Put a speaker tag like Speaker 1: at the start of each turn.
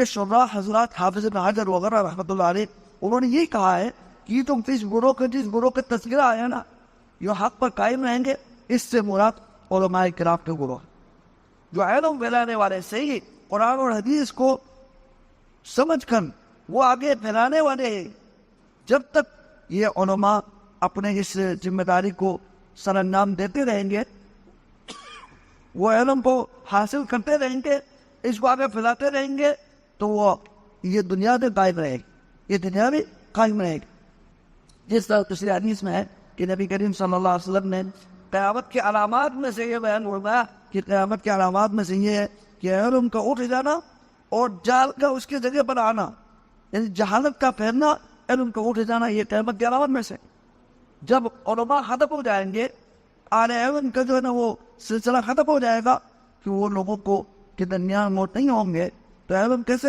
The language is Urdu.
Speaker 1: شراح حضرات حافظ ابن حجر وغیرہ رحمۃ اللہ علیہ انہوں نے یہ کہا ہے کہ تم جس گروہ کا تذکرہ آیا نا جو حق پر قائم رہیں گے، اس سے مراد علماء کرام کے گروہ جو علم پھیلانے والے صحیح قرآن اور حدیث کو سمجھ کر وہ آگے پھیلانے والے ہیں۔ جب تک یہ علماء اپنے اس ذمہ داری کو سر انجام دیتے رہیں گے، وہ علم کو حاصل کرتے رہیں گے، اس کو آگے پھیلاتے رہیں گے، تو وہ یہ دنیا میں قائم رہے گی، یہ دنیا میں قائم رہے گی۔ جس طرح دوسری حدیث میں ہے کہ نبی کریم صلی اللہ علیہ وسلم نے قیامت کے علامات میں سے یہ بیان فرمایا کہ قیامت کے علامات میں سے یہ ہے کہ علم کا اٹھ جانا اور جہل کا اس کی جگہ پر آنا، یعنی جہالت کا پھیلنا، علم کا اٹھ جانا، یہ قیامت کے علامات میں سے۔ جب علماء ختم ہو جائیں گے، اہل علم کا جو ہے نا وہ سلسلہ ختم ہو جائے گا کہ وہ لوگوں کو کے درمیان موت نہیں ہوں گے، تو علم کیسے